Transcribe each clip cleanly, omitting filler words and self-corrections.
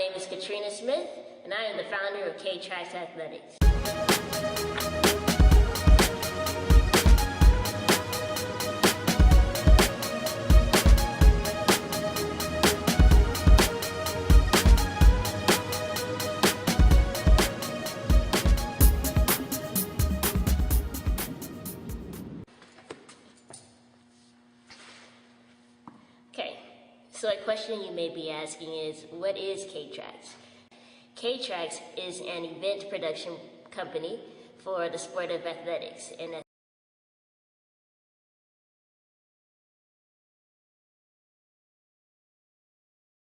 name is Katrina Smith, and I am the founder of K-Trax Athletics. Okay, so a question you may be asking is, what is K-Trax? K-Trax is an event production company for the sport of athletics. And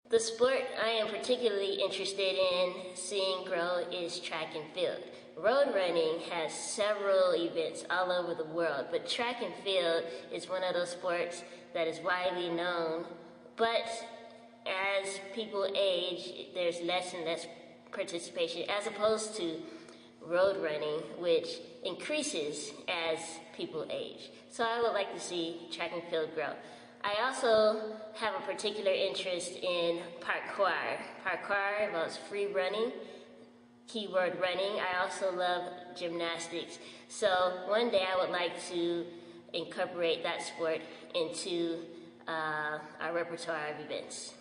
the sport I am particularly interested in seeing grow is track and field. Road running has several events all over the world, but track and field is one of those sports that is widely known, but as people age, there's less and less participation as opposed to road running, which increases as people age. So I would like to see track and field grow. I also have a particular interest in parkour. Parkour involves free running, keyword running. I also love gymnastics. So one day I would like to incorporate that sport into our repertoire of events.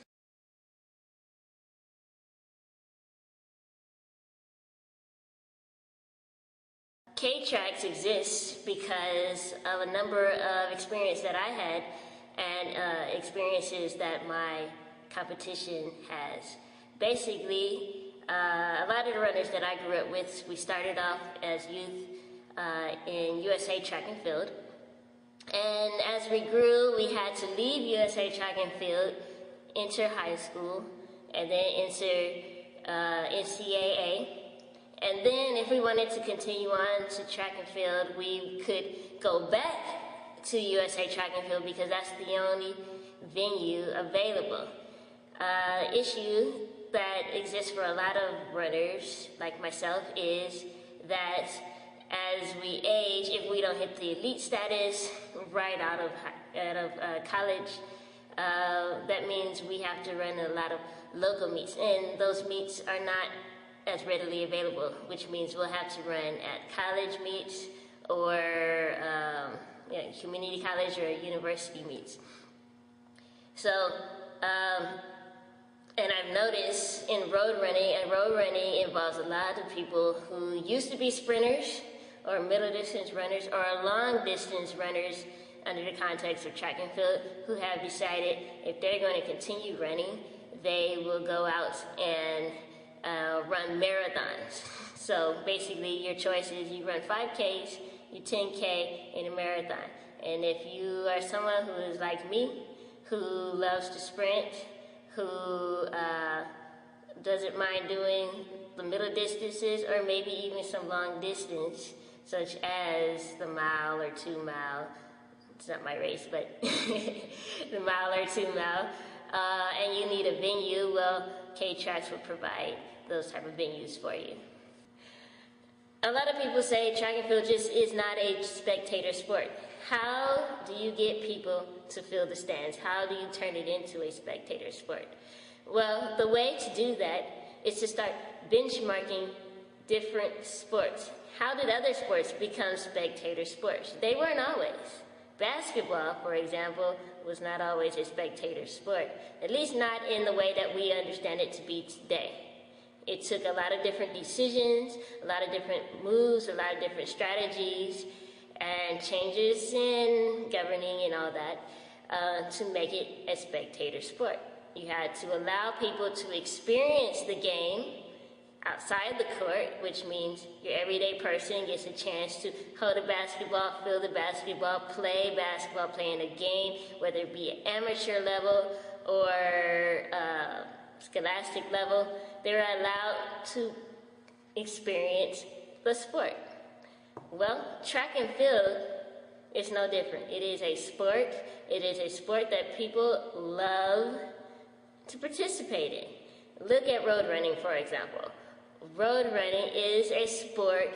K-Trax exists because of a number of experiences that I had and experiences that my competition has. Basically, a lot of the runners that I grew up with, we started off as youth in USA Track and Field. And as we grew, we had to leave USA Track and Field, enter high school, and then enter NCAA. And then if we wanted to continue on to track and field, we could go back to USA Track and Field because that's the only venue available. Issue that exists for a lot of runners, like myself, is that as we age, if we don't hit the elite status right out of college, that means we have to run a lot of local meets, and those meets are not as readily available, which means we'll have to run at college meets or community college or university meets. So, and I've noticed in road running, and road running involves a lot of people who used to be sprinters or middle distance runners or long distance runners under the context of track and field who have decided if they're going to continue running, they will go out and run marathons. So basically your choice is you run 5Ks, you 10K in a marathon. And if you are someone who is like me, who loves to sprint, who doesn't mind doing the middle distances or maybe even some long distance, such as the mile or 2 mile, it's not my race, but the mile or 2 mile, and you need a venue, well, K-Trax will provide those type of venues for you. A lot of people say track and field just is not a spectator sport. How do you get people to fill the stands? How do you turn it into a spectator sport? Well, the way to do that is to start benchmarking different sports. How did other sports become spectator sports? They weren't always. Basketball, for example, was not always a spectator sport, at least not in the way that we understand it to be today. It took a lot of different decisions, a lot of different moves, a lot of different strategies, and changes in governing and all that to make it a spectator sport. You had to allow people to experience the game outside the court, which means your everyday person gets a chance to hold a basketball, feel the basketball, play in a game, whether it be at amateur level or scholastic level. They're allowed to experience the sport. Well, track and field is no different. It is a sport. It is a sport that people love to participate in. Look at road running, for example. Road running is a sport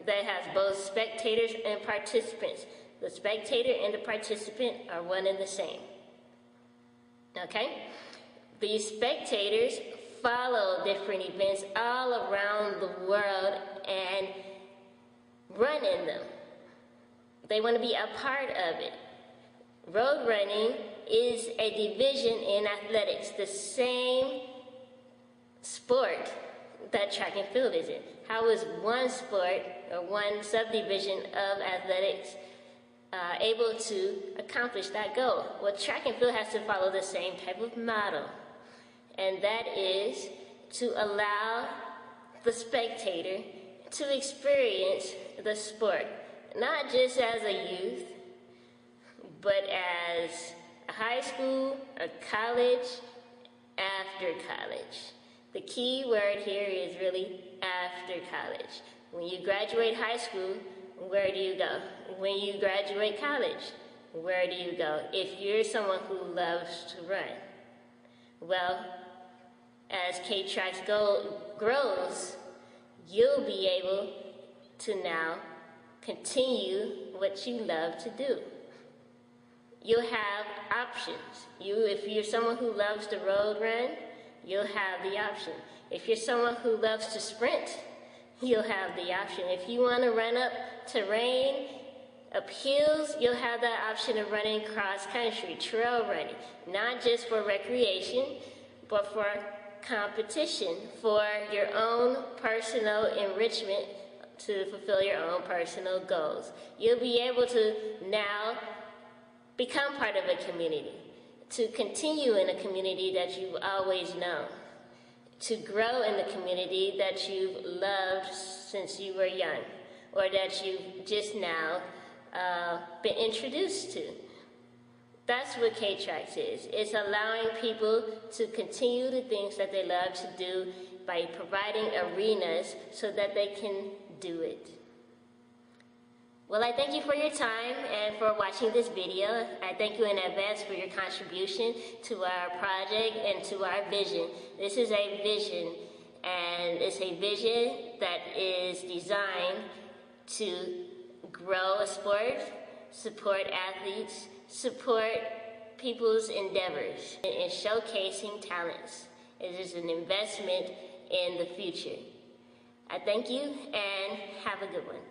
that has both spectators and participants. The spectator and the participant are one and the same. Okay? The spectators follow different events all around the world and run in them. They want to be a part of it. Road running is a division in athletics, the same sport that track and field is in. How is one sport or one subdivision of athletics able to accomplish that goal? Well, track and field has to follow the same type of model, and that is to allow the spectator to experience the sport, not just as a youth, but as a high school, a college, after college. The key word here is really after college. When you graduate high school, where do you go? When you graduate college, where do you go? If you're someone who loves to run. Well, as K-Trax grows, you'll be able to now continue what you love to do. You'll have options. If you're someone who loves to road run, you'll have the option. If you're someone who loves to sprint, you'll have the option. If you want to run up terrain, up hills, you'll have the option of running cross country, trail running, not just for recreation, but for competition, for your own personal enrichment to fulfill your own personal goals. You'll be able to now become part of a community, to continue in a community that you've always known, to grow in the community that you've loved since you were young, or that you've just now been introduced to. That's what K-Trax is. It's allowing people to continue the things that they love to do by providing arenas so that they can do it. Well, I thank you for your time and for watching this video. I thank you in advance for your contribution to our project and to our vision. This is a vision, and it's a vision that is designed to grow a sport, support athletes, support people's endeavors, and showcasing talents. It is an investment in the future. I thank you and have a good one.